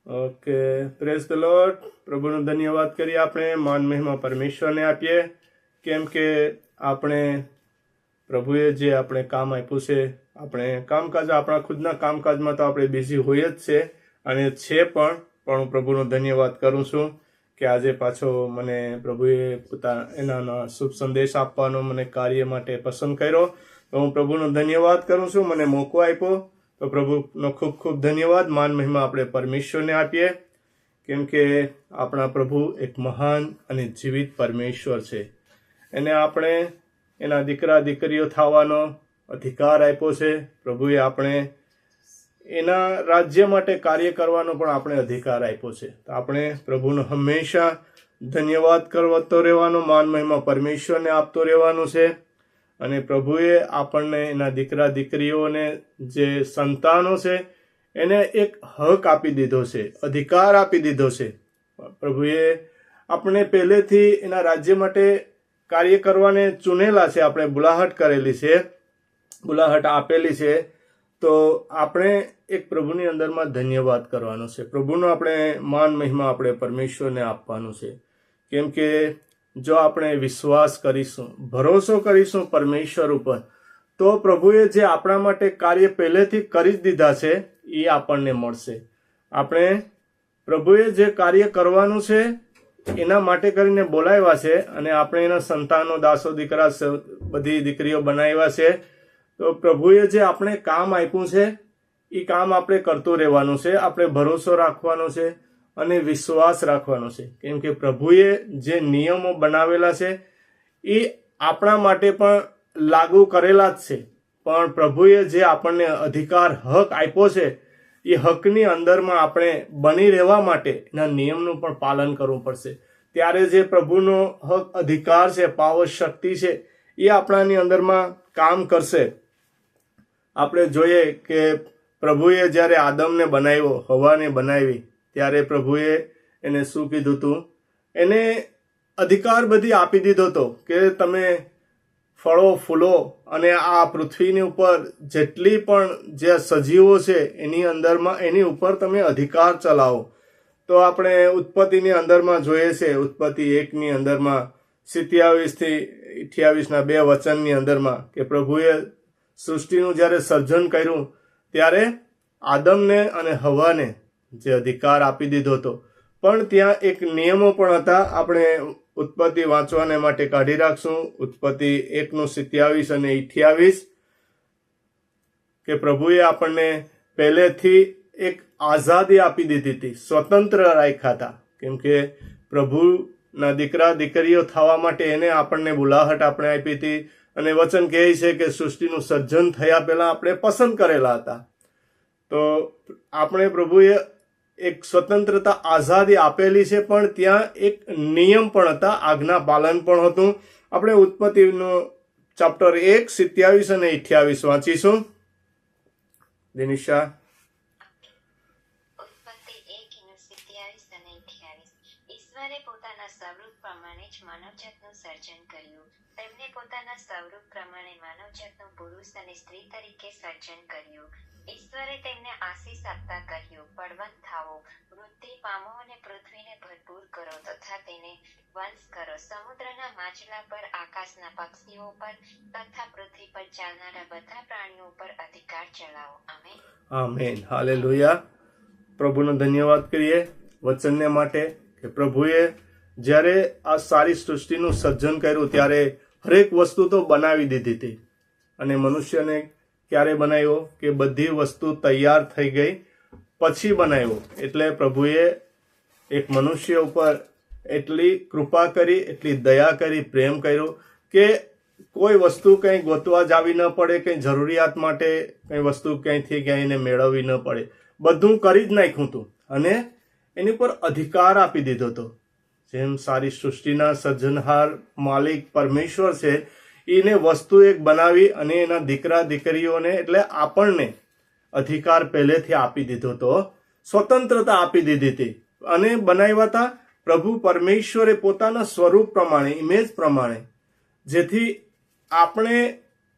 Okay, praise the Lord. પ્રભુનો ધન્યવાદ કરીએ. આપણે માન મહિમા પરમેશ્વરને આપીએ, કેમ કે આપણે પ્રભુએ જે આપણે કામ આપ્યું છે, આપણે કામકાજ, આપણા ખુદના કામકાજમાં તો આપણે બિઝી હોય જ છે અને છે પણ હું પ્રભુનો ધન્યવાદ કરું છું કે આજે પાછો મને પ્રભુએ એના શુભ સંદેશ આપવાનો મને કાર્ય માટે પસંદ કર્યો. તો હું પ્રભુનો ધન્યવાદ કરું છું, મને મોકો આપ્યો. તો પ્રભુનો ખૂબ ખૂબ ધન્યવાદ. માન મહિમા આપણે પરમેશ્વરને આપીએ, કેમ કે આપણા પ્રભુ એક મહાન અને જીવિત પરમેશ્વર છે. એને આપણે એના દીકરા દીકરીઓ થવાનો અધિકાર આપ્યો છે. પ્રભુએ આપણે એના રાજ્ય માટે કાર્ય કરવાનો પણ આપણે અધિકાર આપ્યો છે. તો આપણે પ્રભુનો હંમેશા ધન્યવાદ કરતો રહેવાનો, માન મહિમા પરમેશ્વરને આપતો રહેવાનું છે. અને પ્રભુએ આપણને એના દીકરા દીકરીઓને જે સંતાનો છે એને એક હક આપી દીધો છે, અધિકાર આપી દીધો છે. પ્રભુએ આપણે પહેલેથી એના રાજ્ય માટે કાર્ય કરવાને ચૂનેલા છે, આપણે બુલાહટ કરેલી છે, બુલાહટ આપેલી છે. તો આપણે એક પ્રભુની અંદરમાં ધન્યવાદ કરવાનો છે. પ્રભુનો આપણે માન મહિમા આપણે પરમેશ્વરને આપવાનું છે, કેમ કે જો આપણે વિશ્વાસ કરીશું, ભરોસો કરીશું પરમેશ્વર ઉપર, તો પ્રભુએ જે આપણા માટે કાર્ય પહેલેથી કરી જ દીધા છે એ આપણને મળશે. આપણે પ્રભુએ જે કાર્ય કરવાનું છે એના માટે કરીને બોલાવ્યા છે અને આપણે એના સંતાનો, દાસો, દીકરા, બધી દીકરીઓ બનાવ્યા છે. તો પ્રભુએ જે આપણે કામ આપ્યું છે એ કામ આપણે કરતું રહેવાનું છે. આપણે ભરોસો રાખવાનો છે અને વિશ્વાસ રાખવાનો છે, કેમ કે પ્રભુએ જે નિયમો બનાવેલા છે એ આપણા માટે પણ લાગુ કરેલા જ છે. પણ પ્રભુએ જે આપણને અધિકાર, હક આપ્યો છે એ હકની અંદરમાં આપણે બની રહેવા માટે એના નિયમનું પણ પાલન કરવું પડશે. ત્યારે જે પ્રભુનો હક, અધિકાર છે, પાવર, શક્તિ છે એ આપણાની અંદરમાં કામ કરશે. આપણે જોઈએ કે પ્રભુએ જ્યારે આદમને બનાવ્યો, હવાને બનાવી, ત્યારે પ્રભુએ એને શું કીધું હતું? એને અધિકાર બધી આપી દીધો હતો કે તમે ફળો, ફૂલો અને આ પૃથ્વીની ઉપર જેટલી પણ જે સજીવો છે એની અંદરમાં, એની ઉપર તમે અધિકાર ચલાવો. તો આપણે ઉત્પત્તિની અંદરમાં જોઈએ છે, ઉત્પત્તિ 1ની અંદરમાં 27થી 28ના 2 વચનની અંદરમાં કે પ્રભુએ સૃષ્ટિનું જ્યારે સર્જન કર્યું ત્યારે આદમને અને હવાને જે અધિકાર આપી દીધો હતો. પણ ત્યાં એક નિયમો પણ હતા. આપણે ઉત્પત્તિ વાંચવાને માટે કાઢી રાખશું, ઉત્પત્તિ 1:27 અને 28, કે પ્રભુએ આપણને પહેલેથી એક આઝાદી આપી દીધી હતી, સ્વતંત્ર રાખ્યા હતા. કેમ કે પ્રભુના દીકરા દીકરીઓ થવા માટે એને આપણને બુલાહટ આપણે આપી હતી. અને વચન કહે છે કે સૃષ્ટિનું સર્જન થયા પહેલા આપણે પસંદ કરેલા હતા. તો આપણે પ્રભુએ એક સ્વતંત્રતા, આઝાદી આપેલી છે, પણ ત્યાં એક નિયમ પણ હતા, આજ્ઞા પાલન પણ હતું. આપણે ઉત્પત્તિનો ચેપ્ટર 1:27 અને 28 વાંચીશું. દિનિશા. ઈશ્વરે પોતાના સ્વરૂપ પ્રમાણે જ માનવજાતનું સર્જન કર્યું. તેમને પોતાના સ્વરૂપ પ્રમાણે માનવજાતનું પુરુષ અને સ્ત્રી તરીકે સર્જન કર્યું. ઈશ્વરે તેમને આશીષ આપતા કહ્યું, બળવંત થાઓ, વૃદ્ધિ પામો અને પૃથ્વીને ભરપૂર કરો તથા તેને વંશ કરો. સમુદ્રના માછલા પર, આકાશના પક્ષીઓ પર તથા પૃથ્વી પર ચાલનારા બધા પ્રાણીઓ પર અધિકાર ચલાવો. આમેન. આમેન. હાલેલુયા. પ્રભુનો ધન્યવાદ કરીએ વચનને માટે કે પ્રભુએ જ્યારે આ સારી સૃષ્ટિનું સર્જન કર્યું ત્યારે હરેક વસ્તુ તો બનાવી દીધી હતી. અને મનુષ્યને ક્યારે બનાવ્યો? કે બધી વસ્તુ તૈયાર થઈ ગઈ પછી બનાવ્યો. એટલે પ્રભુએ એક મનુષ્ય ઉપર એટલી કૃપા કરી, એટલી દયા કરી, પ્રેમ કર્યો કે કોઈ વસ્તુ કંઈ ગોતવા જાવી ન પડે, કંઈ જરૂરિયાત માટે કંઈ વસ્તુ ક્યાંયથી ક્યાંય એને મેળવવી ન પડે. બધું કરી જ નાખ્યું હતું અને એની પર અધિકાર આપી દીધો હતો. જેમ સારી સૃષ્ટિના સર્જનહાર માલિક પરમેશ્વર છે, એને વસ્તુ એક બનાવી અને એના દીકરા દીકરીઓને, એટલે આપણને અધિકાર પહેલેથી આપી દીધો હતો, સ્વતંત્રતા આપી દીધી હતી. અને બનાવ્યા હતા પ્રભુ પરમેશ્વરે પોતાના સ્વરૂપ પ્રમાણે, ઇમેજ પ્રમાણે, જેથી આપણે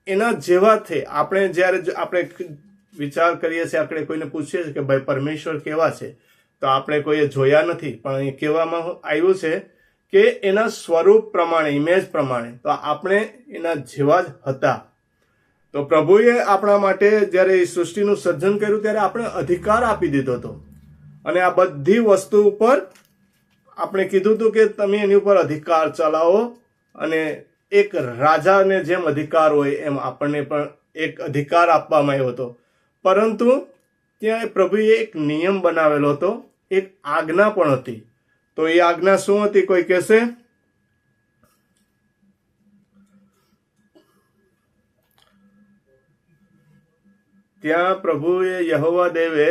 એના જેવા થઈ. આપણે જ્યારે આપણે વિચાર કરીએ છીએ, આપણે કોઈને પૂછીએ છીએ કે ભાઈ પરમેશ્વર કેવા છે, તો આપણે કોઈએ જોયા નથી, પણ અહીં કહેવામાં આવ્યું છે કે એના સ્વરૂપ પ્રમાણે, ઇમેજ પ્રમાણે, તો આપણે એના જેવા જ હતા. તો પ્રભુએ આપણા માટે જ્યારે એ સૃષ્ટિનું સર્જન કર્યું ત્યારે આપણે અધિકાર આપી દીધો હતો, અને આ બધી વસ્તુ ઉપર આપણે કીધું હતું કે તમે એની ઉપર અધિકાર ચલાવો, અને એક રાજાને જેમ અધિકાર હોય એમ આપણને પણ એક અધિકાર આપવામાં આવ્યો હતો. પરંતુ ત્યાં પ્રભુએ એક નિયમ બનાવેલો હતો, એક આજ્ઞા પણ હતી. તો એ આજ્ઞા શું હતી, કોઈ કહેશે? ત્યાં પ્રભુએ યહોવા દેવે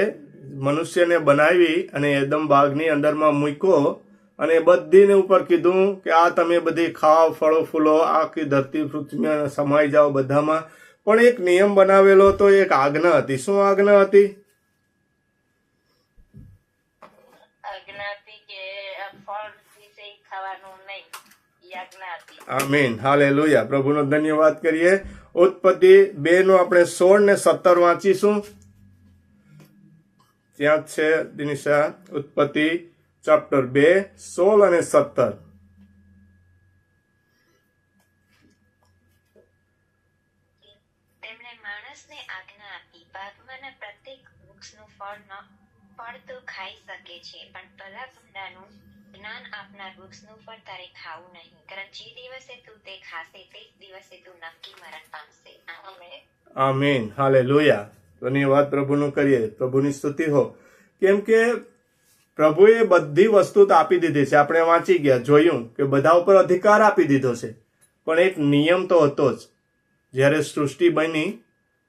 મનુષ્યને બનાવી અને એદમ બાગની અંદરમાં મૂક્યો, અને બધીને ઉપર કીધું કે આ તમે બધી ખાઓ, ફળો ફૂલો, આખી ધરતી પૃથ્વીમાં સમાઈ જાઓ બધામાં. પણ એક નિયમ બનાવેલો હતો, એક આજ્ઞા હતી. શું આજ્ઞા હતી? આમીન, હાલેલુયા. પ્રભુનો ધન્યવાદ કરીએ. ઉત્પત્તિ 2 નો આપણે 16 ને 17 વાંચીશું. ત્યાં જ છે દિનિશા, ઉત્પત્તિ ચેપ્ટર 2 16 અને 17. તેમણે માણસને આજ્ઞા આપી, બાગમાંના પ્રત્યેક વૃક્ષનું ફળ તો ખાઈ શકે છે, પણ ભલા ભૂંડાનું જ્ઞાન આપનાર વૃક્ષનું ફળ તારે ખાવું નહીં, કારણ જે દિવસે તું તે ખાશે તે જ દિવસે તું નક્કી મરણ પામશે. આમીન, હાલેલુયા. ધન્યવાદ પ્રભુનું કરીએ. પ્રભુની સ્તુતિ હો. કેમ કે પ્રભુએ બધી વસ્તુ તો આપી દીધી છે. આપણે વાંચી ગયા, જોયું કે બધા ઉપર અધિકાર આપી દીધો છે, પણ એક નિયમ તો હતો જ. જ્યારે સૃષ્ટિ બની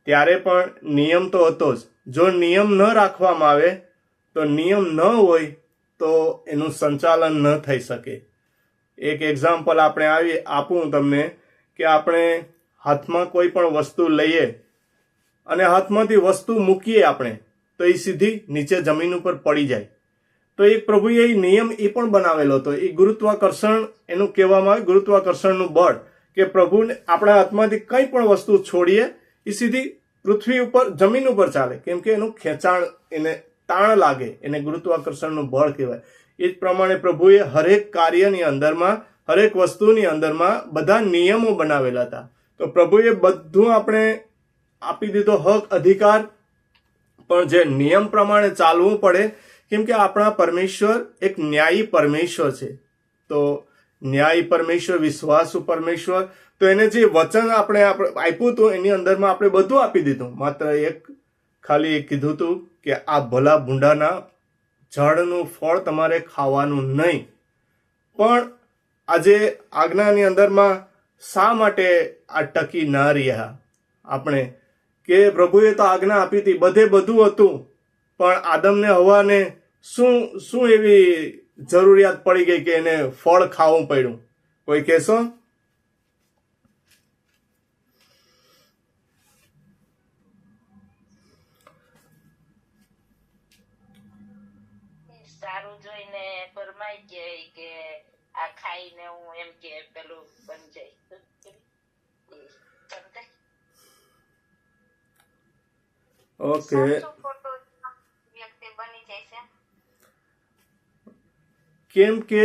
ત્યારે પણ નિયમ તો હતો જ. જો નિયમ ન રાખવામાં આવે, તો નિયમ ન હોય તો એનું સંચાલન ન થઈ શકે. એક એક્ઝામ્પલ આપણે આપું તમને, કે આપણે હાથમાં કોઈ પણ વસ્તુ લઈએ અને હાથમાંથી વસ્તુ મૂકીએ આપણે, તો એ સીધી નીચે જમીન ઉપર પડી જાય. તો એક પ્રભુએ એ નિયમ એ પણ બનાવેલો હતો. એ ગુરુત્વાકર્ષણ, એનું કહેવામાં આવે ગુરુત્વાકર્ષણનું બળ, કે પ્રભુને આપણા હાથમાંથી કંઈ પણ વસ્તુ છોડીએ એ સીધી પૃથ્વી ઉપર, જમીન ઉપર ચાલે, કેમ કે એનું ખેંચાણ, એને તાણ લાગે, એને ગુરુત્વાકર્ષણનું બળ કહેવાય. એ જ પ્રમાણે પ્રભુએ હરેક કાર્યની અંદરમાં, હરેક વસ્તુની અંદરમાં બધા નિયમો બનાવેલા હતા. તો પ્રભુએ બધું આપણે આપી દીધો હક, અધિકાર, પણ જે નિયમ પ્રમાણે ચાલવું પડે, કેમ કે આપણા પરમેશ્વર એક ન્યાયી પરમેશ્વર છે. તો ન્યાયી પરમેશ્વર, વિશ્વાસુ પરમેશ્વર, તો એને જે વચન આપણે આપ્યું હતું એની અંદરમાં આપણે બધું આપી દીધું. માત્ર એક ખાલી કીધું હતું કે આ ભલા ભૂંડાના ઝાડનું ફળ તમારે ખાવાનું નહીં. પણ આજે આજ્ઞાની અંદરમાં શા માટે આ ટકી ના રહ્યા આપણે? કે પ્રભુએ તો આજ્ઞા આપી હતી, બધે બધું હતું, પણ આદમને હવાને શું એવી જરૂરિયાત પડી ગઈ કે એને ફળ ખાવું પડ્યું? કોઈ કહેશો? સારું જોઈને ફરમાઈ જાય કે આ ખાઈને હું એમ કે પેલું બની જાય. ઓકે. વ્યક્તિ બની જાય છે, કેમ કે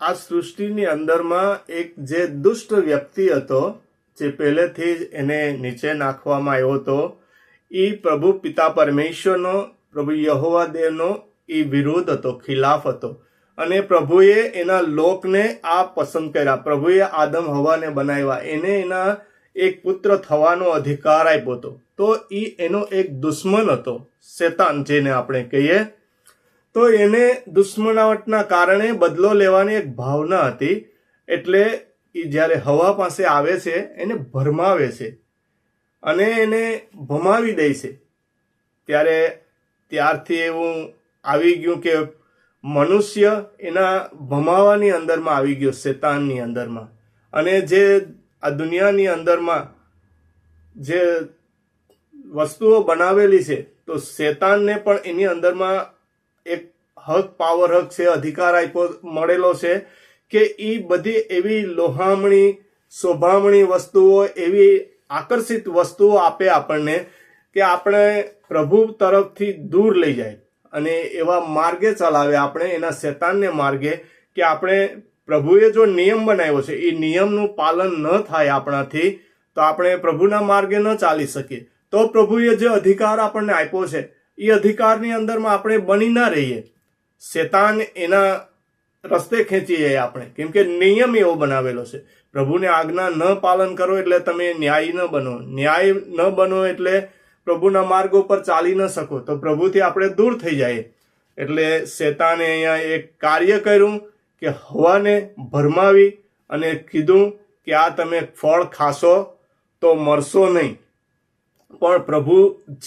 આ સૃષ્ટિની અંદરમાં એક જે દુષ્ટ વ્યક્તિ હતો, જે પહેલેથી જ એને નીચે નાખવામાં આવ્યો હતો, એ પ્રભુ પિતા પરમેશ્વરનો, પ્રભુ યહોવા દેવનો એ વિરોધ હતો, ખિલાફ હતો. અને પ્રભુએ એના લોકને આ પસંદ કર્યા. પ્રભુએ આદમ હવાને બનાવ્યા, એને એના એક પુત્ર થવાનો અધિકાર આપ્યો હતો. તો એ એનો એક દુશ્મન હતો, શેતાન જેને આપણે કહીએ. તો એને દુશ્મનાવટના કારણે બદલો લેવાની એક ભાવના હતી. એટલે એ જ્યારે હવા પાસે આવે છે, એને ભરમાવે છે અને એને ભમાવી દે છે. ત્યારથી એવું આવી ગયું કે મનુષ્ય એના ભમાવાની અંદરમાં આવી ગયો, શેતાનની અંદરમાં. અને જે આ દુનિયાની અંદરમાં જે વસ્તુઓ બનાવેલી છે, તો શેતાનને પણ એની અંદરમાં એક હક, પાવર હક છે, અધિકાર મળેલો છે કે એ બધી એવી લોહામણી, શોભામણી વસ્તુઓ, એવી આકર્ષિત વસ્તુઓ આપે આપણને કે આપણે પ્રભુ તરફથી દૂર લઈ જાય. અને એવા માર્ગે ચલાવે આપણે, એના શેતાનને માર્ગે, કે આપણે પ્રભુએ જો નિયમ બનાવ્યો છે એ નિયમનું પાલન ન થાય આપણાથી, તો આપણે પ્રભુના માર્ગે ન ચાલી શકીએ. તો પ્રભુએ જે અધિકાર આપણને આપ્યો છે એ અધિકારની અંદરમાં આપણે બની ના રહીએ, શેતાન એના રસ્તે ખેંચી જાય આપણે, કેમ કે નિયમ એવો બનાવેલો છે. પ્રભુને આજ્ઞા ન પાલન કરો એટલે તમે ન્યાયી ન બનો, ન્યાય ન બનો એટલે પ્રભુના માર્ગો પર ચાલી ન શકો, તો પ્રભુથી આપણે દૂર થઈ જાય. એટલે શેતાને અહીંયા એક કાર્ય કર્યું કે હવાને ભરમાવી અને કીધું કે આ તમે ફળ ખાશો તો મરશો નહીં, પણ પ્રભુ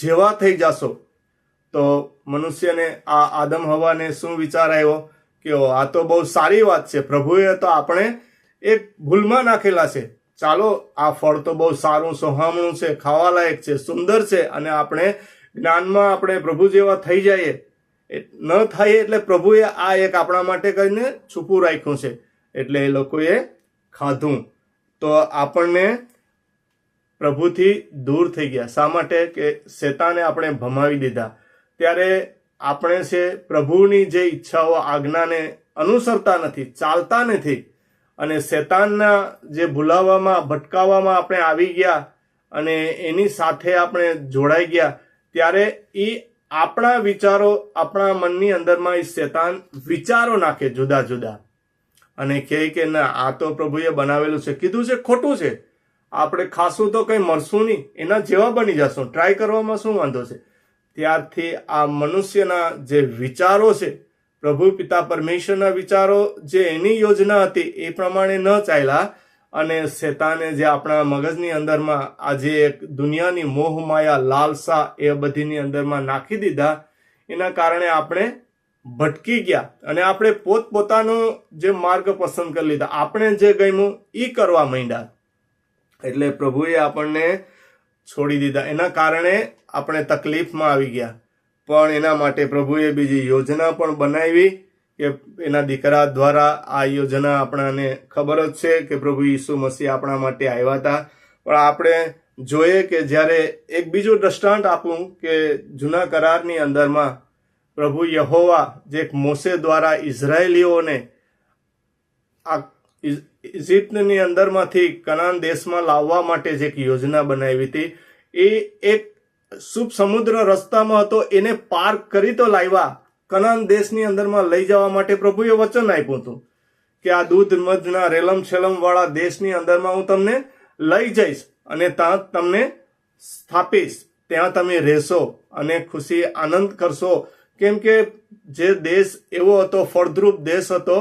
જેવા થઈ જશો. તો મનુષ્યને આ આદમ હવાને શું વિચાર આવ્યો કે આ તો બહુ સારી વાત છે, પ્રભુએ તો આપણે એક ભૂલમાં નાખેલા છે, ચાલો આ ફળ તો બહુ સારું સોહામણું છે, ખાવા લાયક છે, સુંદર છે, અને આપણે જ્ઞાનમાં આપણે પ્રભુ જેવા થઈ જઈએ. ન થાય એટલે પ્રભુએ આ એક આપણા માટે કરીને છુપું રાખ્યું છે, એટલે એ લોકોએ ખાધું. તો આપણને પ્રભુથી દૂર થઈ ગયા. શા માટે? કે શેતાને આપણે ભમાવી દીધા. ત્યારે આપણે છે પ્રભુની જે ઈચ્છાઓ આજ્ઞાને અનુસરતા નથી, ચાલતા નથી, અને શેતાનના જે ભૂલાવામાં ભટકાવવામાં આપણે આવી ગયા અને એની સાથે આપણે જોડાઈ ગયા, ત્યારે એ આપણા વિચારો, આપણા મનની અંદરમાં એ શેતાન વિચારો નાખે જુદા જુદા, અને કહે કે ના આ તો પ્રભુએ બનાવેલું છે, કીધું છે, ખોટું છે, આપણે ખાશું તો કંઈ મરશું નહીં, એના જેવા બની જશું, ટ્રાય કરવામાં શું વાંધો છે. ત્યારથી આ મનુષ્યના જે વિચારો છે, પ્રભુ પિતા પરમેશ્વરના વિચારો, જે એની યોજના હતી એ પ્રમાણે ન ચાલ્યા, અને શેતાને જે આપણા મગજની અંદરમાં આજે એક દુનિયાની મોહ માયા લાલસા એ બધીની અંદરમાં નાખી દીધા, એના કારણે આપણે ભટકી ગયા અને આપણે પોતપોતાનો જે માર્ગ પસંદ કરી લીધા, આપણે જે ગમ્યું એ કરવા માંડ્યા. એટલે પ્રભુએ આપણને છોડી દીધા, એના કારણે આપણે તકલીફમાં આવી ગયા. પણ એના માટે પ્રભુએ બીજી યોજના પણ બનાવી કે એના દીકરા દ્વારા આ યોજના આપણાને ખબર જ છે કે પ્રભુ ઈસુ મસીહ આપણા માટે આવ્યા હતા. પણ આપણે જોઈએ કે જ્યારે એક બીજું દ્રષ્ટાંત આપું કે જૂના કરારની અંદરમાં પ્રભુ યહોવા જે એક મોસે દ્વારા ઇઝરાયેલીઓને આ ઇજિપ્તની અંદરમાંથી કનાન દેશમાં લાવવા માટે જે એક યોજના બનાવી હતી, એ એક શુભ સમુદ્ર રસ્તામાં હતો, એને પાર કરી તો લાવ્યા, કનાન દેશની અંદરમાં લઈ જવા માટે પ્રભુએ વચન આપ્યું હતું કે આ દૂધ મધના રેલમ છેલમ વાળા દેશની અંદરમાં હું તમને લઈ જઈશ અને ત્યાં તમને સ્થાપીશ, ત્યાં તમે રહેશો અને ખુશી આનંદ કરશો. કેમ કે જે દેશ એવો હતો, ફળદ્રુપ દેશ હતો,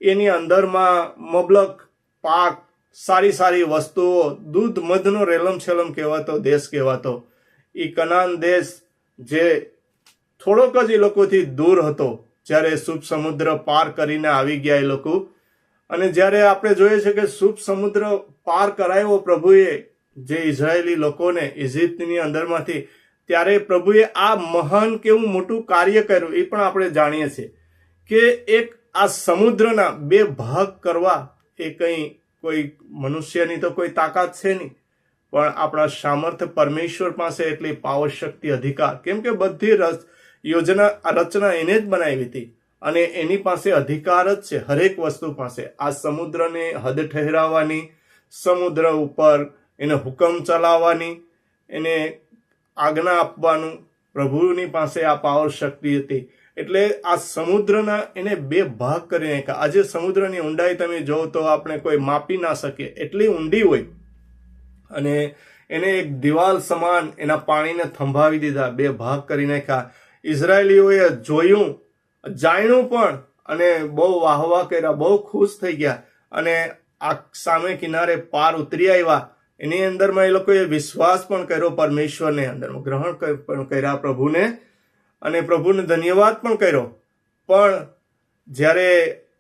એની અંદરમાં મબલક પાક, સારી સારી વસ્તુઓ, દૂધ મધનો રેલમ છેલમ કહેવાતો દેશ કહેવાતો. એ કનાન દેશ જે થોડોક જ એ લોકોથી દૂર હતો, જ્યારે શુભ સમુદ્ર પાર કરીને આવી ગયા એ લોકો. અને જ્યારે આપણે જોઈએ છે કે શુભ સમુદ્ર પાર કરાયો પ્રભુએ જે ઇઝરાયેલી લોકોને ઇજિપ્તની અંદરમાંથી, ત્યારે પ્રભુએ આ મહાન કેવું મોટું કાર્ય કર્યું એ પણ આપણે જાણીએ છીએ કે એક આ સમુદ્રના બે ભાગ કરવા એ કંઈ કોઈ મનુષ્યની તો કોઈ તાકાત છે નહીં, પણ આપણા સામર્થ્ય પરમેશ્વર પાસે એટલી પાવર શક્તિ અધિકાર, કેમ કે બધી યોજના રચના એને જ બનાવી હતી અને એની પાસે અધિકાર જ છે હરેક વસ્તુ પાસે. આ સમુદ્રને હદ ઠહેરાવવાની, સમુદ્ર ઉપર એને હુકમ ચલાવવાની, એને આજ્ઞા આપવાનું, પ્રભુની પાસે આ પાવર શક્તિ હતી. એટલે આ સમુદ્રના એને બે ભાગ કરી નાખ્યા. આજે સમુદ્રની ઊંડાઈ તમે જો તો આપણે કોઈ માપી ના શકીએ, એટલી ઊંડી હોય, અને એને એક દિવાલ સમાન એના પાણીને થંભાવી દીધા, બે ભાગ કરી નાખ્યા. ઇઝરાયેલીઓએ જોયું, જાણ્યું પણ, અને બહુ વાહવા કર્યા, બહુ ખુશ થઈ ગયા, અને આ સામે કિનારે પાર ઉતરી આવ્યા. એની અંદરમાં એ લોકોએ વિશ્વાસ પણ કર્યો, પરમેશ્વરને અંદરમાં ગ્રહણ પણ કર્યા પ્રભુને, અને પ્રભુને ધન્યવાદ પણ કર્યો. પણ જ્યારે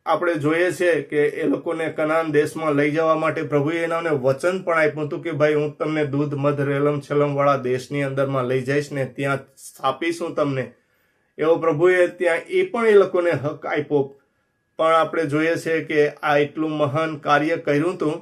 આપણે જોઈએ છે કે એ લોકોને કનાન દેશમાં લઈ જવા માટે પ્રભુએ એનાને વચન પણ આપ્યું હતું કે ભાઈ હું તમને દૂધ મધ રેલમ છેલમ વાળા દેશની અંદરમાં લઈ જઈશ ને ત્યાં સ્થાપીશું તમને, એવો પ્રભુએ ત્યાં એ પણ એ લોકોને હક આપ્યો. પણ આપણે જોઈએ છે કે આ એટલું મહાન કાર્ય કર્યું હતું.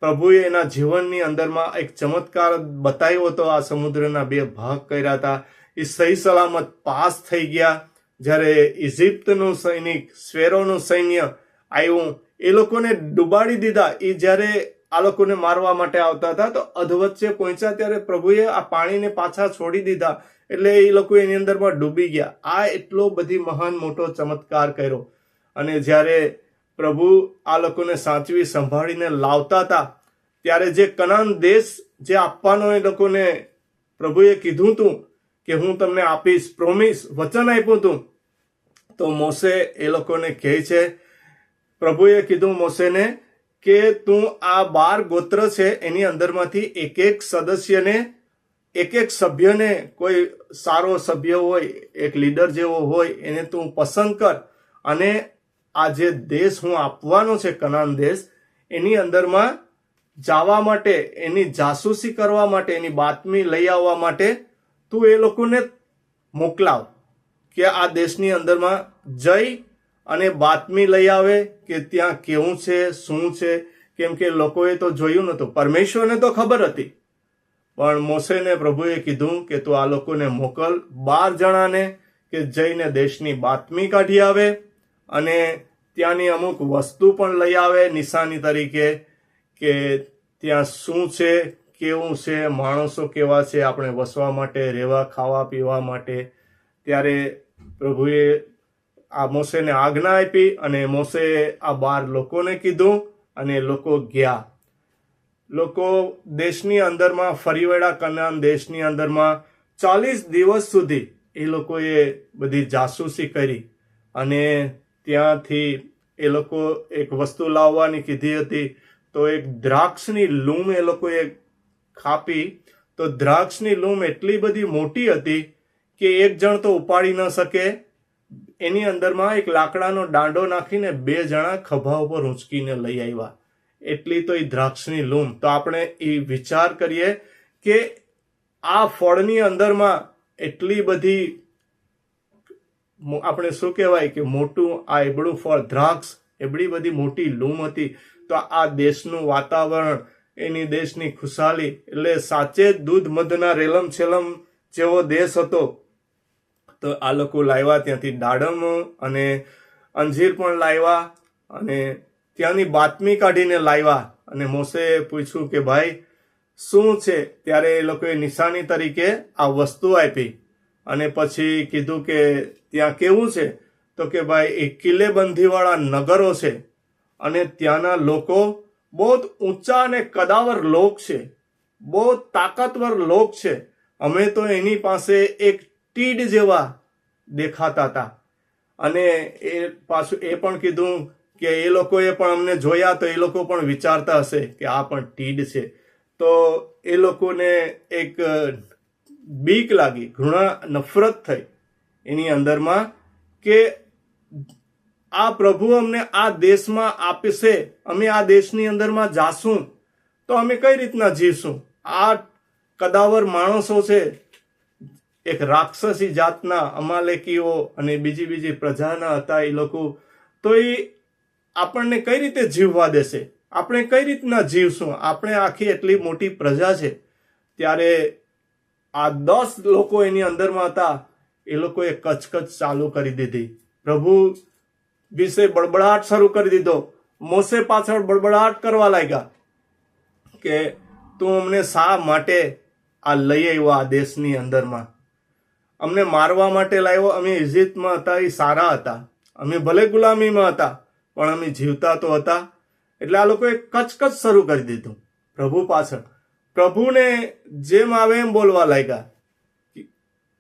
પ્રભુએ એના જીવનની અંદરમાં એક ચમત્કાર બતાવ્યો હતો. આ સમુદ્રના બે ભાગ કર્યા હતા. એ સહી સલામત પાસ થઈ ગયા. જ્યારે ઇજિપ્તનું સૈનિક ફેરોનું સૈન્ય આવ્યું, એ લોકોને ડુબાડી દીધા. એ જ્યારે આ લોકોને મારવા માટે આવતા હતા તો અધવચ્ચે પહોંચ્યા ત્યારે પ્રભુએ આ પાણીને પાછા છોડી દીધા, એટલે એ લોકો એની અંદરમાં ડૂબી ગયા. આ એટલો બધી મહાન મોટો ચમત્કાર કર્યો. અને જ્યારે પ્રભુ આ લોકોને સાચવી સંભાળીને લાવતા હતા ત્યારે જે કનાન દેશ જે આપવાનો એ લોકોને પ્રભુએ કીધું હતું કે હું તમને આપીશ, પ્રોમિસ વચન આપ્યું હતું, તો મોસે એ લોકોને કહે છે, પ્રભુએ કીધું મોસેને કે તું આ 12 ગોત્ર છે એની અંદરમાંથી એક સદસ્યને, એક સભ્યને, કોઈ સારો સભ્ય હોય, એક લીડર જેવો હોય, એને તું પસંદ કર અને આ જે દેશ હું આપવાનો છે કનાન દેશ, એની અંદરમાં જવા માટે, એની જાસૂસી કરવા માટે, એની બાતમી લઈ આવવા માટે તું એ લોકોને મોકલાવ કે આ દેશની અંદરમાં જઈ અને બાતમી લઈ આવે કે ત્યાં કેવું છે, શું છે. કેમ કે લોકોએ તો જોયું નહોતું, પરમેશ્વરને તો ખબર હતી, પણ મોસેને પ્રભુએ કીધું કે તું આ લોકોને મોકલ, 12 જણાને, કે જઈને દેશની બાતમી કાઢી આવે અને ત્યાંની અમુક વસ્તુ પણ લઈ આવે નિશાની તરીકે, કે ત્યાં શું છે, કેવું છે, માણસો કેવા છે, આપણે વસવા માટે, રહેવા, ખાવા પીવા માટે. ત્યારે પ્રભુએ આ મોસેને આજ્ઞા આપી અને મોસે આ 12 લોકોને કીધું અને લોકો ગયા. લોકો દેશની અંદરમાં ફરી વળ્યા, કનાન દેશની અંદરમાં 40 દિવસ સુધી એ લોકોએ બધી જાસૂસી કરી અને ત્યાંથી એ લોકો એક વસ્તુ લાવવાની કીધી હતી, તો એક દ્રાક્ષની લૂમ એ લોકોએ કાપી. તો દ્રાક્ષની લૂમ એટલી બધી મોટી હતી કે એક જણ તો ઉપાડી ન શકે. એની અંદરમાં એક લાકડાનો દાંડો નાખીને 2 જણા ખભા ઉપર ઊંચકીને લઈ આવ્યા. એટલી તો એ દ્રાક્ષની લૂમ. તો આપણે એ વિચાર કરીએ કે આ ફળની અંદરમાં એટલી બધી, આપણે શું કહેવાય કે મોટું આ એબડું ફળ, દ્રાક્ષ, એબડી બધી મોટી લૂમ હતી. તો આ દેશનું વાતાવરણ, એની દેશની ખુશાલી, એટલે સાચે જ દૂધ મધના રેલમ છેલમ જેવો દેશ હતો. તો આ લોકો લાવ્યા ત્યાંથી દાડમ અને અંજીર પણ લાવ્યા અને ત્યાંની બાતમી કાઢીને લાવ્યા. અને મોસે પૂછ્યું કે ભાઈ શું છે? ત્યારે એ લોકોએ નિશાની તરીકે આ વસ્તુ આપી અને પછી કીધું કે ત્યાં કેવું છે? તો કે ભાઈ એ કિલ્લેબંધીવાળા નગરો છે અને ત્યાંના લોકો બહુ ઊંચા અને કદાવર લોક છે, બહુ તાકાતવર લોક છે. અમે તો એની પાસે એક તીડ જેવા દેખાતા હતા. અને એ પાછું એ પણ કીધું કે એ લોકોએ પણ અમને જોયા તો એ લોકો પણ વિચારતા હશે કે આ પણ તીડ છે. તો એ લોકોને એક બીક લાગી, ઘૃણા, નફરત થઈ એની અંદરમાં કે આ પ્રભુ અમને આ દેશમાં આપશે, અમે આ દેશની અંદરમાં જાશું તો અમે કઈ રીતના જીવશું? આ કદાવર માણસો છે, એક રાક્ષસી જાતના અમાલેકીઓ અને બીજી પ્રજાના હતા એ લોકો. તો એ આપણને કઈ રીતે જીવવા દેશે? આપણે કઈ રીતના જીવશું? આપણે આખી એટલી મોટી પ્રજા છે. ત્યારે આ 10 લોકો એની અંદરમાં હતા, એ લોકોએ કચકચ ચાલુ કરી દીધી, પ્રભુ વિશે બડબડાટ શરૂ કરી દીધો. મોસે પાછળ બડબડાટ કરવા લાગ્યા કે તું અમને શા માટે આ લઈ આવ્યો આ દેશની અંદરમાં? અમને મારવા માટે લાવ્યો? અમે ઇજિપ્તમાં હતા એ સારા હતા, અમે ભલે ગુલામીમાં હતા પણ અમે જીવતા તો હતા. એટલે આ લોકોએ કચકચ શરૂ કરી દીધું પ્રભુ પાછળ. પ્રભુને જેમ આવે એમ બોલવા લાગ્યા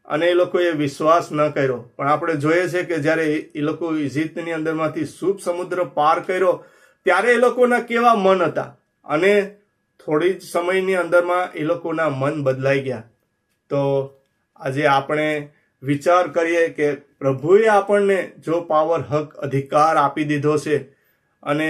અને એ લોકોએ વિશ્વાસ ન કર્યો. પણ આપણે જોઈએ છે કે જ્યારે એ લોકો ઇજિપ્તની અંદરમાંથી શુભ સમુદ્ર પાર કર્યો ત્યારે એ લોકોના કેવા મન હતા અને થોડી જ સમયની અંદરમાં એ લોકોના મન બદલાઈ ગયા. તો આજે આપણે વિચાર કરીએ કે પ્રભુએ આપણને જો પાવર, હક, અધિકાર આપી દીધો છે અને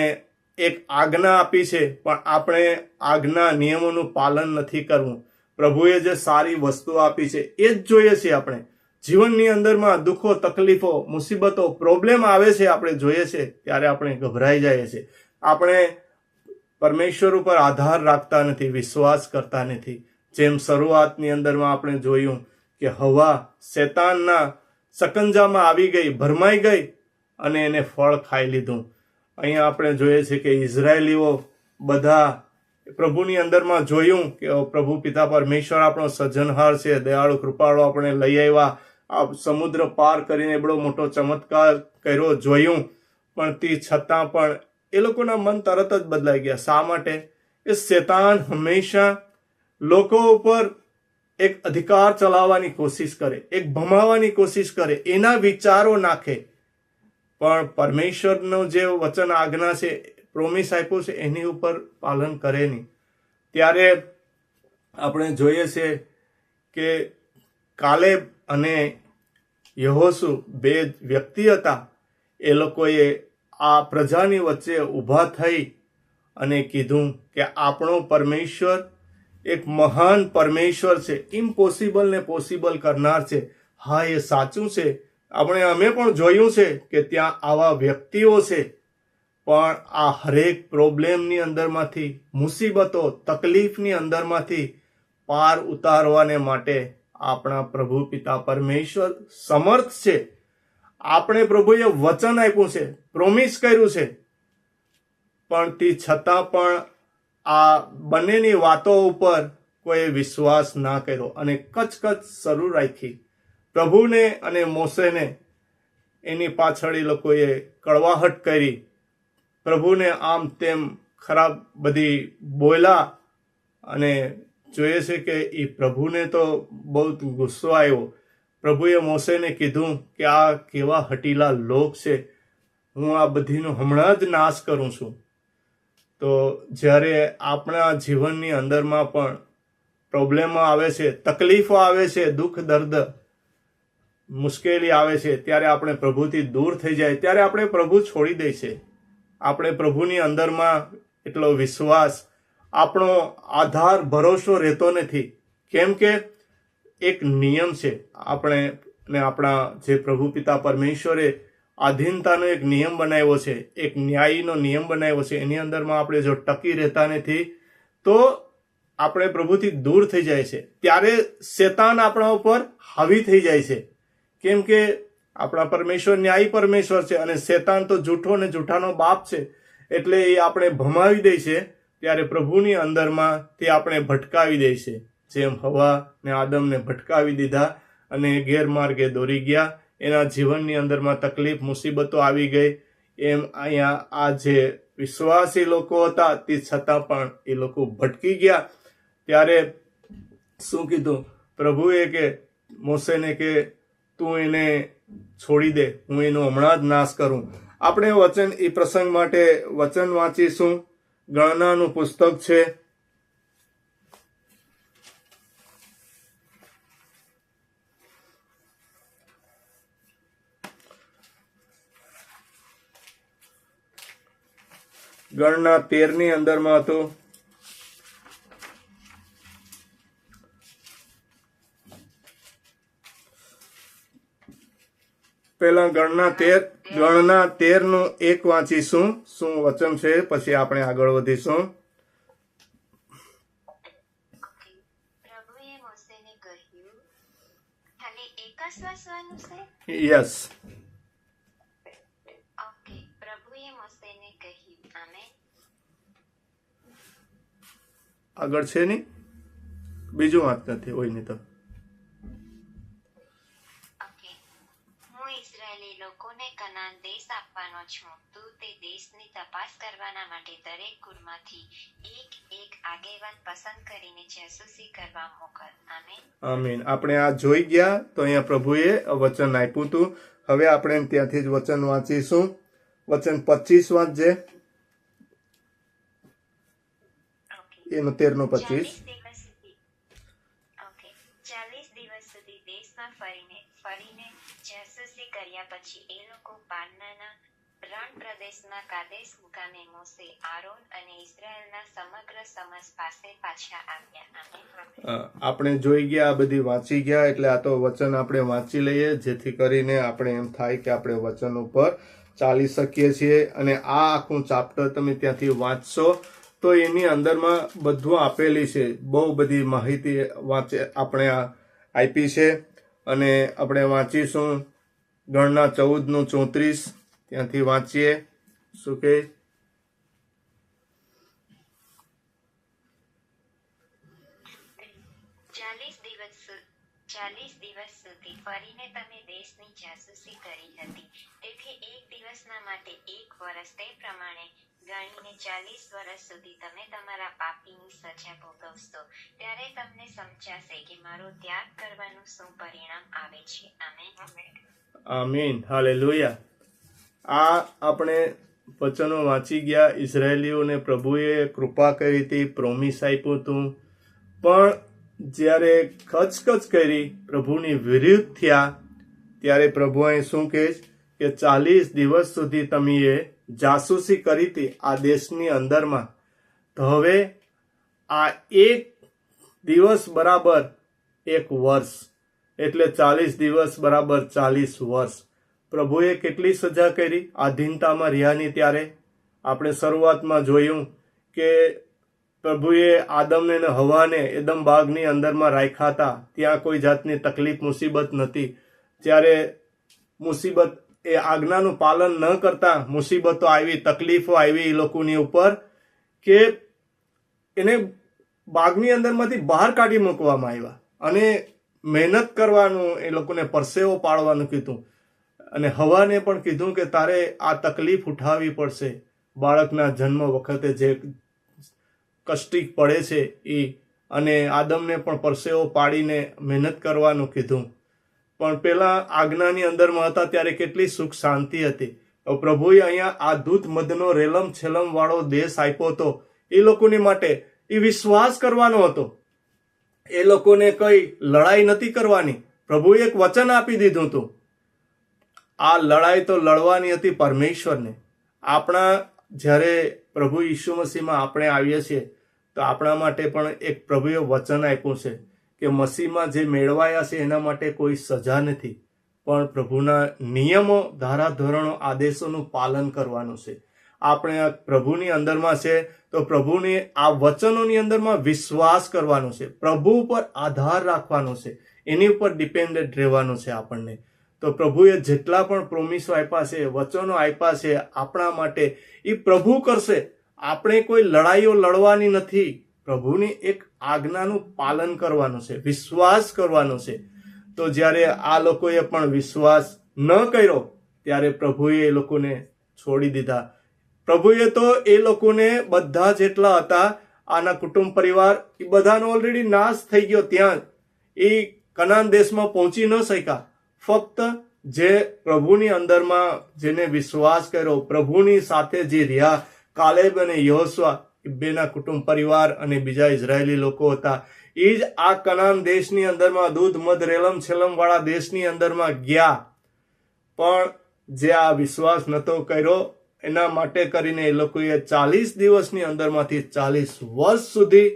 એક આજ્ઞા આપી છે, પણ આપણે આજ્ઞા નિયમોનું પાલન નથી કરવું. પ્રભુએ જે સારી વસ્તુ આપી છે એ જ જોઈએ છે. આપણે જીવનની અંદરમાં દુઃખો, તકલીફો, મુસીબતો, પ્રોબ્લેમ આવે છે, આપણે જોઈએ છે ત્યારે આપણે ગભરાઈ જઈએ છીએ. આપણે પરમેશ્વર ઉપર આધાર રાખતા નથી, વિશ્વાસ કરતા નથી. જેમ શરૂઆતની અંદરમાં આપણે જોયું કે હવા શેતાનના સકંજામાં આવી ગઈ, ભરમાઈ ગઈ અને એને ફળ ખાઈ લીધું. અહીંયા આપણે જોઈએ છીએ કે ઇઝરાયેલીઓ બધા પ્રભુની અંદરમાં જોયું કે પ્રભુ પિતા પરમેશ્વર આપણો સર્જનહાર છે, દયાળુ કૃપાળુ આપણે લઈ આવ્યા, આ સમુદ્ર પાર કરીને બડો મોટો ચમત્કાર કર્યો, જોયું, પણ તે છતાં પણ એ લોકોના મન તરત જ બદલાઈ ગયા. શા માટે? એ શેતાન હંમેશા લોકો ઉપર એક અધિકાર ચલાવવાની કોશિશ કરે, એક ભમાવાની કોશિશ કરે, એના વિચારો નાખે, પણ પરમેશ્વરનું જે વચન આજ્ઞા છે, પ્રોમિસ આપ્યું છે, એની ઉપર પાલન કરે નહીં. ત્યારે આપણે જોઈએ છે કે કાલેબ અને યહોશુ બે વ્યક્તિ હતા. એ લોકોએ આ પ્રજાની વચ્ચે ઊભા થઈ અને કીધું કે આપણો પરમેશ્વર એક મહાન પરમેશ્વર છે, ઇમ્પોસિબલ ને પોસિબલ કરનાર છે. હા, એ સાચું છે. અમે પણ જોયું છે કે ત્યાં આવા વ્યક્તિઓ છે, પણ આ હરેક પ્રોબ્લેમની અંદરમાંથી, મુસીબતો, તકલીફની અંદરમાંથી પાર ઉતારવાને માટે આપણા પ્રભુ પિતા પરમેશ્વર સમર્થ છે. આપણે પ્રભુએ વચન આપ્યું છે, પ્રોમિસ કર્યું છે, પણ તે છતાં પણ આ બંનેની વાતો ઉપર કોઈ વિશ્વાસ ના કર્યો અને કચકચ શરૂ રાખી. પ્રભુને અને મોસેને એની પાછળ એ લોકોએ કડવાહટ કરી, પ્રભુને આમ તેમ ખરાબ બધી બોલ્યા, અને જોઈએ છે કે એ પ્રભુને તો બહુ ગુસ્સો આવ્યો. પ્રભુએ મોસેને કીધું કે આ કેવા હટીલા લોક છે, હું આ બધીનો હમણાં જ નાશ કરું છું. તો જ્યારે આપણા જીવનની અંદરમાં પણ પ્રોબ્લેમો આવે છે, તકલીફો આવે છે, દુઃખ દર્દ મુશ્કેલી આવે છે, ત્યારે આપણે પ્રભુથી દૂર થઈ જાય, ત્યારે આપણે પ્રભુ છોડી દે છે. આપણે પ્રભુની અંદરમાં એટલો વિશ્વાસ, આપણો આધાર, ભરોસો રહેતો નથી. કેમ કે એક નિયમ છે, આપણે ને આપણા જે પ્રભુ પિતા પરમેશ્વરે આધીનતાનો એક નિયમ બનાવ્યો છે, એક ન્યાયનો નિયમ બનાવ્યો છે. એની અંદરમાં આપણે જો ટકી રહેતા નથી તો આપણે પ્રભુથી દૂર થઈ જાય છે. ત્યારે શેતાન આપણા ઉપર હાવી થઈ જાય છે. કેમ કે આપણા પરમેશ્વર ન્યાયી પરમેશ્વર છે અને શેતાન તો જૂઠો ને જૂઠાનો બાપ છે, એટલે એ આપણે ભમાવી દે છે. ત્યારે પ્રભુની અંદરમાં તે આપણે ભટકાવી દે છે, જેમ હવા ને આદમને ભટકાવી દીધા અને ગેરમાર્ગે દોરી ગયા, એના જીવનની અંદરમાં તકલીફ, મુસીબતો આવી ગઈ. એમ અહીંયા આ જે વિશ્વાસી લોકો હતા તે છતાં પણ એ લોકો ભટકી ગયા. ત્યારે શું કીધું પ્રભુએ કે મોસેને કે તું એને છોડી દે, હું એનો હમણાં જ નાશ કરું. આપણે વચન એ પ્રસંગ માટે વચન વાંચીશું. ગણનાનું પુસ્તક છે, ગણના 13 અંદરમાં હતું. પહેલા ગણના 13 નું 1 વાંચીશું, શું વચન છે, પછી આપણે આગળ વધીશું. પ્રભુએ મોસેને કહ્યું, ખાલી એક જ વાંચવાનું છે? યસ. ઓકે. પ્રભુએ મોસેને કહ્યું, આમેન. આગળ છે નહીં, બીજું વાત નથી હોય નહીં તો. લોકોને કનાન દેશ આપવાનો છું. તું તે દેશની તપાસ કરવાના માટે દરેક કુળમાંથી એક આગેવાન પસંદ કરીને જાસૂસી કરવા મોકલ. આમેન. આમીન. આપણે આ જોઈ ગયા તો અહીંયા પ્રભુએ વચન આપ્યું હતું. હવે આપણે ત્યાંથી જ વચન વાંચીશું. વચન 25 વાંચજે. એનો 13:25. 40 દિવસ સુધી દેશમાં ફરીને જાસૂસી કર્યા પછી એ લોકો પારનાના રણ પ્રદેશમાં કાદેશ મુકામે મોસે, આરોન અને ઇઝરાયેલના સમગ્ર સમાજ પાસે પાછા આવ્યા. આમેન. આપણે જોઈ ગયા, આ બધી વાંચી ગયા, એટલે આ તો વચન આપણે વાંચી લઈએ, જેથી કરીને આપણે એમ થાય કે આપણે વચન ઉપર ચાલી શકીએ છીએ. અને આ આખું ચાપ્ટર તમે ત્યાંથી વાંચશો તો એની અંદરમાં બધું આપેલી છે, બહુ બધી માહિતી આપણે આપી છે. અને આપણે વાંચીશું ગણના 14:34 ત્યાંથી વાંચીએ. શું કે 40 દિવસ સુધી ફરીને તમે દેશની જાસૂસી કરી હતી. તેથી એક દિવસના માટે 1 વર્ષ, તે પ્રમાણે ગણીને 40 વર્ષ સુધી તમે તમારા પાપીની સજા ભોગવશો. ત્યારે તમને સમજાશે કે મારો ત્યાગ કરવાનું શું પરિણામ આવે છે. આમેન. આમીન. હાલેલુયા. આ આપણે વચનો વાંચી ગયા. ઇઝરાયેલીઓને પ્રભુએ કૃપા કરી હતી, પ્રોમિસ આપ્યું હતું, પણ જ્યારે ખચખચ કરી, પ્રભુની વિરુદ્ધ થયા, ત્યારે પ્રભુ અહીં શું કહે કે 40 દિવસ સુધી તમે જાસૂસી કરી હતી આ દેશની અંદરમાં. તો હવે આ એક દિવસ બરાબર 1 વર્ષ, એટલે 40 દિવસ બરાબર 40 વર્ષ. પ્રભુએ કેટલી સજા કરી આધીનતામાં રહ્યાની. ત્યારે આપણે શરૂઆતમાં જોયું કે પ્રભુએ આદમને અને હવાને એદમ બાગની અંદરમાં રાખ્યા હતા. ત્યાં કોઈ જાતની તકલીફ મુસીબત નથી. ત્યારે મુસીબત એ આજ્ઞાનું પાલન ન કરતા મુસીબતો આવી, તકલીફો આવી એ લોકોની ઉપર, કે એને બાગની અંદરમાંથી બહાર કાઢી મૂકવામાં આવ્યા અને મહેનત કરવાનું, એ લોકોને પરસેવો પાડવાનું કીધું. અને હવાને પણ કીધું કે તારે આ તકલીફ ઉઠાવવી પડશે. બાળકના જન્મ વખતે જે કષ્ટી પડે છે એ, અને આદમને પણ પરસેવો પાડીને મહેનત કરવાનું કીધું. પણ પેલા આજ્ઞાની અંદરમાં હતા ત્યારે કેટલી સુખ શાંતિ હતી. પ્રભુએ અહીંયા આ દૂધ મધનો રેલમ છેલમ વાળો દેશ આપ્યો હતો એ લોકોની માટે. એ વિશ્વાસ કરવાનો હતો, એ લોકોને કઈ લડાઈ નથી કરવાની. પ્રભુએ એક વચન આપી દીધું હતું. આ લડાઈ તો લડવાની હતી પરમેશ્વરને. આપણા જ્યારે પ્રભુ ઈસુ મસીહમાં આપણે આવીએ છીએ તો આપણા માટે પણ એક પ્રભુએ વચન આપ્યું છે કે મસીહમાં જે મેળવાયા છે એના માટે કોઈ સજા નથી, પણ પ્રભુના નિયમો, ધારાધોરણો, આદેશોનું પાલન કરવાનું છે. આપણે આ પ્રભુની અંદરમાં છે તો પ્રભુની આ વચનોની અંદરમાં વિશ્વાસ કરવાનો છે, પ્રભુ ઉપર આધાર રાખવાનો છે, એની ઉપર ડિપેન્ડન્ટ રહેવાનું છે આપણને. તો પ્રભુએ જેટલા પણ પ્રોમિસો આપ્યા છે, વચનો આપ્યા છે આપણા માટે, એ પ્રભુ કરશે. આપણે કોઈ લડાઈઓ લડવાની નથી. પ્રભુની એક આજ્ઞાનું પાલન કરવાનું છે, વિશ્વાસ કરવાનો છે. તો જ્યારે આ લોકોએ પણ વિશ્વાસ ન કર્યો ત્યારે પ્રભુએ એ લોકોને છોડી દીધા. પ્રભુએ તો એ લોકોને બધા જેટલા હતા, આના કુટુંબ પરિવાર, એ બધાનો ઓલરેડી નાશ થઈ ગયો. ત્યાં એ કનાન દેશમાં પહોંચી ન શક્યા. ફક્ત જે પ્રભુની અંદરમાં જેને વિશ્વાસ કર્યો, પ્રભુની સાથે જે રહ્યા, કાલેબ અને યહોશવા, બેના કુટુંબ પરિવાર અને બીજા ઇઝરાયેલી લોકો હતા, એ જ આ કનાન દેશની અંદરમાં દૂધ મધ રેલમ છેલમ વાળા દેશની અંદરમાં ગયા. પણ જે આ વિશ્વાસ નતો કર્યો, એના માટે કરીને એ લોકોએ 40 દિવસની અંદરમાંથી 40 વર્ષ સુધી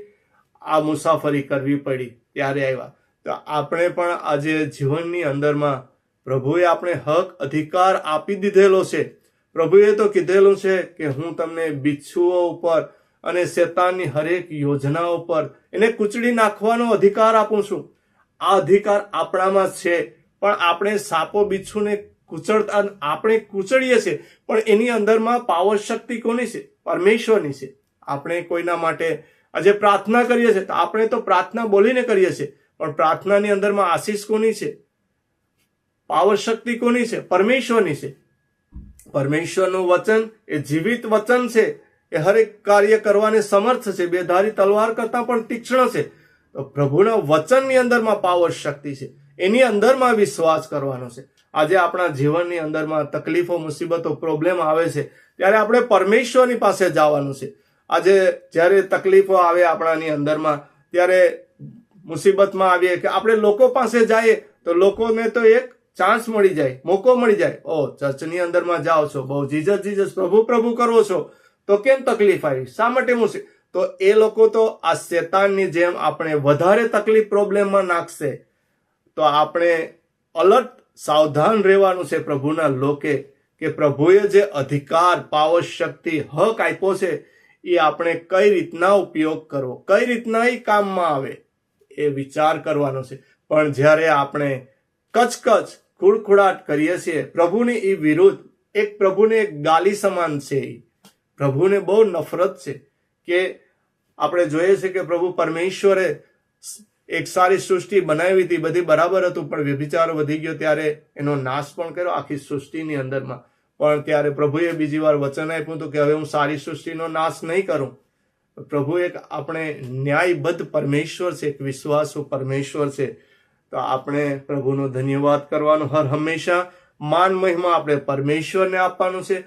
આ મુસાફરી કરવી પડી. ત્યારે આવ્યા. તો આપણે પણ આજે જીવનની અંદરમાં પ્રભુએ આપણે હક અધિકાર આપી દીધેલો છે. પ્રભુએ તો કીધેલું છે કે હું તમને બિચ્છુઓ ઉપર અને શેતાનની હરેક યોજના ઉપર એને કૂચડી નાખવાનો અધિકાર આપું છું. આ અધિકાર આપણામાં છે, પણ આપણે સાપો બિચ્છુને કૂચડતા આપણે કૂચડીએ છીએ, પણ એની અંદરમાં પાવર શક્તિ કોની છે? પરમેશ્વરની છે. આપણે કોઈના માટે આજે પ્રાર્થના કરીએ છીએ તો આપણે તો પ્રાર્થના બોલીને કરીએ છીએ, પણ પ્રાર્થનાની અંદરમાં આશીષ કોની છે? પાવર શક્તિ કોની છે? પરમેશ્વરની છે. પરમેશ્વરનું વચન એ જીવિત વચન છે, એ હરેક કાર્ય કરવાને સમર્થ છે, બેધારી તલવાર કરતા પણ તીક્ષ્ણ છે. તો પ્રભુના વચનની અંદરમાં પાવર શક્તિ છે, એની અંદરમાં વિશ્વાસ કરવાનો છે. આજે આપણા જીવનની અંદરમાં તકલીફો, મુસીબતો, પ્રોબ્લેમ આવે છે ત્યારે આપણે પરમેશ્વરની પાસે જવાનું છે. આજે જ્યારે તકલીફો આવે આપણાની અંદરમાં, ત્યારે મુસીબતમાં આવીએ કે આપણે લોકો પાસે જઈએ તો લોકોને તો એક ચાન્સ મળી જાય, મોકો મળી જાય. ઓ ચર્ચની અંદરમાં જાઓ છો, બહુ જીસસ જીસસ પ્રભુ પ્રભુ કરો છો, તો કેમ તકલીફ આવી? શા માટે મુસીબત? તો એ લોકો તો આ શેતાનની જેમ આપણે વધારે તકલીફ પ્રોબ્લેમમાં નાખશે. તો આપણે અલર્ટ, સાવધાન રહેવાનું છે પ્રભુના લોકે, કે પ્રભુએ જે અધિકાર, પાવર શક્તિ, હક આપ્યો છે એ આપણે કઈ રીતના ઉપયોગ કરવો, કઈ રીતના એ કામમાં આવે, એ વિચાર કરવાનો છે. પણ જ્યારે આપણે કચકચ ખુડખુડાટ કરીએ છીએ પ્રભુની એ વિરુદ્ધ, પ્રભુને એક ગાલી સમાન છે. પ્રભુને બહુ નફરત છે કે આપણે જોઈએ છે કે પ્રભુ પરમેશ્વરે એક સારી સૃષ્ટિ બનાવી હતી, બધી બરાબર હતું, પણ વ્યભિચાર વધી ગયો ત્યારે એનો નાશ પણ કર્યો આખી સૃષ્ટિની અંદરમાં. પણ ત્યારે પ્રભુએ બીજી વાર વચન આપ્યું હતું કે હવે હું સારી સૃષ્ટિનો નાશ નહીં કરું. પ્રભુ એક આપણે ન્યાયબદ્ધ પરમેશ્વર છે, એક વિશ્વાસુ પરમેશ્વર છે. તો આપણે પ્રભુનો ધન્યવાદ કરવાનો હર હંમેશા. માન મહિમા આપણે પરમેશ્વરને આપવાનું છે,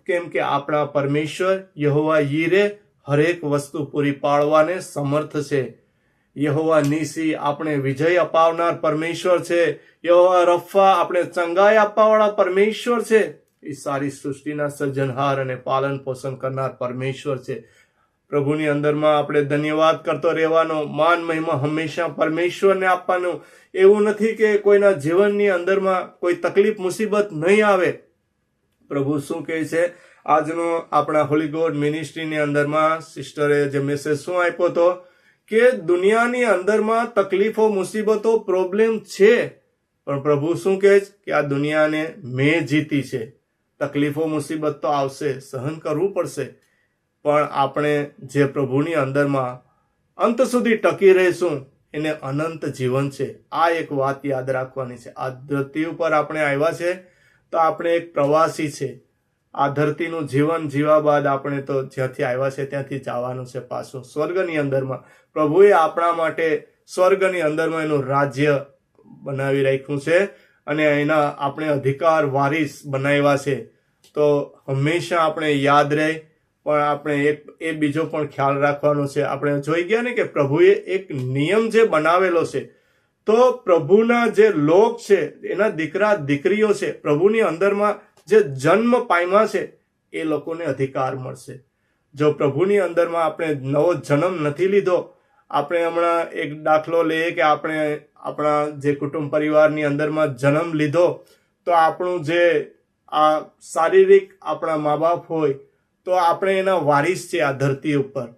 કેમ કે આપણા પરમેશ્વર યહોવા યીરે હરેક વસ્તુ પૂરી પાડવાને સમર્થ છે. યહોવા નીસી આપણે વિજય અપાવનાર પરમેશ્વર છે. યહોવા રફા આપણે ચંગાઈ આપવાવાળા પરમેશ્વર છે. એ સારી સૃષ્ટિના સર્જનહાર અને પાલન પોષણ કરનાર પરમેશ્વર છે. પ્રભુની અંદરમાં આપણે ધન્યવાદ કરતો રહેવાનો, માન મહિમા હંમેશા પરમેશ્વરને આપવાનું. એવું નથી કે કોઈના જીવનની અંદરમાં કોઈ તકલીફ મુસીબત નહીં આવે. પ્રભુ શું કહે છે? આજનો આપણા હોલી ગોડ મિનિસ્ટ્રીની અંદરમાં સિસ્ટરે જે મેસેજ શું આપ્યો હતો કે દુનિયાની અંદરમાં તકલીફો, મુસીબતો, પ્રોબ્લેમ છે, પણ પ્રભુ શું કહે છે કે આ દુનિયાને મેં જીતી છે. તકલીફો, મુસીબત તો આવશે, સહન કરવું પડશે, પણ આપણે જે પ્રભુની અંદરમાં અંત સુધી ટકી રહીશું એને અનંત જીવન છે. આ એક વાત યાદ રાખવાની છે. આ ધરતી ઉપર આપણે આવ્યા છે તો આપણે એક પ્રવાસી છે. આ ધરતીનું જીવન જીવા બાદ આપણે તો જ્યાંથી આવ્યા છે ત્યાંથી જવાનું છે પાછું સ્વર્ગની અંદરમાં. પ્રભુએ આપણા માટે સ્વર્ગની અંદરમાં એનું રાજ્ય બનાવી રાખ્યું છે અને એના આપણે અધિકાર વારિસ બનાવ્યા છે. તો હંમેશા આપણે યાદ રહે, પણ આપણે એ બીજો પણ ખ્યાલ રાખવાનો છે. આપણે જોઈ ગયા ને કે પ્રભુએ એક નિયમ જે બનાવેલો છે, તો પ્રભુના જે લોક છે, એના દીકરા દીકરીઓ છે, પ્રભુની અંદરમાં જે જન્મ પામ્યા છે, એ લોકોને અધિકાર મળશે. જો પ્રભુની અંદરમાં આપણે નવો જન્મ નથી લીધો, આપણે હમણાં એક દાખલો લઈએ કે આપણે આપણા જે કુટુંબ પરિવારની અંદરમાં જન્મ લીધો, તો આપણું જે આ શારીરિક આપણા મા બાપ હોય તો આપણે એના વારિસ છે આ ધરતી ઉપર.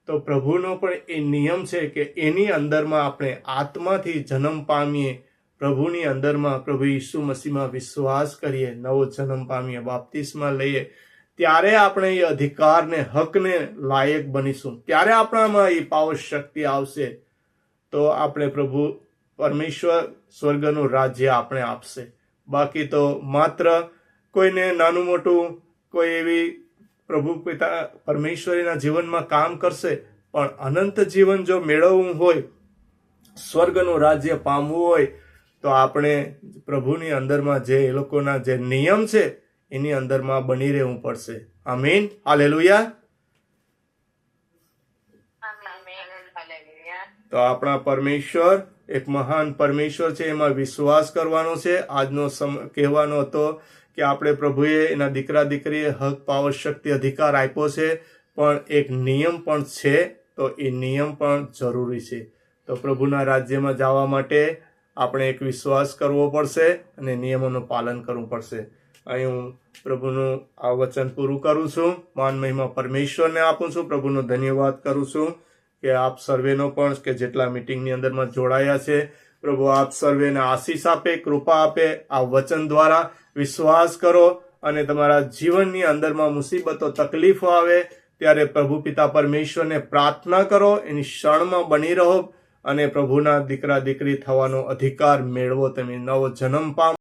તો પ્રભુનો પણ એ નિયમ છે કે એની અંદરમાં આપણે આત્માથી જન્મ પામીએ, પ્રભુની અંદરમાં પ્રભુ ઈસુ મસીહમાં વિશ્વાસ કરીએ, નવો જન્મ પામીએ, બાપ્તિસ્મા લઈએ, ત્યારે આપણે એ અધિકારને, હકને લાયક બનીશું. ત્યારે આપણામાં એ પાવર શક્તિ આવશે. તો આપણે પ્રભુ પરમેશ્વર સ્વર્ગનું રાજ્ય આપણે આપશે. બાકી તો માત્ર કોઈને નાનું મોટું કોઈ એવી પ્રભુ પિતા પરમેશ્વરીના જીવનમાં કામ કરશે, પણ અનંત જીવન જો મેળવવું હોય, સ્વર્ગનું રાજ્ય પામવું હોય, તો આપણે પ્રભુની અંદરમાં જે એ લોકોના જે નિયમ છે એની અંદરમાં બની રહેવું પડશે. આમીન, હાલેલુયા. તો આપણા પરમેશ્વર એક મહાન પરમેશ્વર છે, એમાં વિશ્વાસ કરવાનો છે. આજનો કહેવાનો હતો કે આપણે પ્રભુએ એના દીકરા દીકરીએ હક, પાવર, શક્તિ, અધિકાર આપ્યો છે, પણ એક નિયમ પણ છે. તો એ નિયમ પણ જરૂરી છે. તો પ્રભુના રાજ્યમાં જવા માટે આપણે એક વિશ્વાસ કરવો પડશે અને નિયમોનું પાલન કરવું પડશે. અહીં હું પ્રભુનું આ વચન પૂરું કરું છું. માન મહિમા પરમેશ્વરને આપું છું. પ્રભુનો ધન્યવાદ કરું છું કે આપ સર્વેનો પણ, કે જેટલા મીટિંગની અંદરમાં જોડાયા છે, પ્રભુ આપ સર્વેને આશીષ આપે, કૃપા આપે. આ વચન દ્વારા વિશ્વાસ કરો અને તમારા જીવનની અંદરમાં મુસીબતો, તકલીફો આવે ત્યારે પ્રભુ પિતા પરમેશ્વરને પ્રાર્થના કરો, એની શરણમાં બની રહો અને પ્રભુના દીકરા દીકરી થવાનો અધિકાર મેળવો. તમે નવો જન્મ પામો.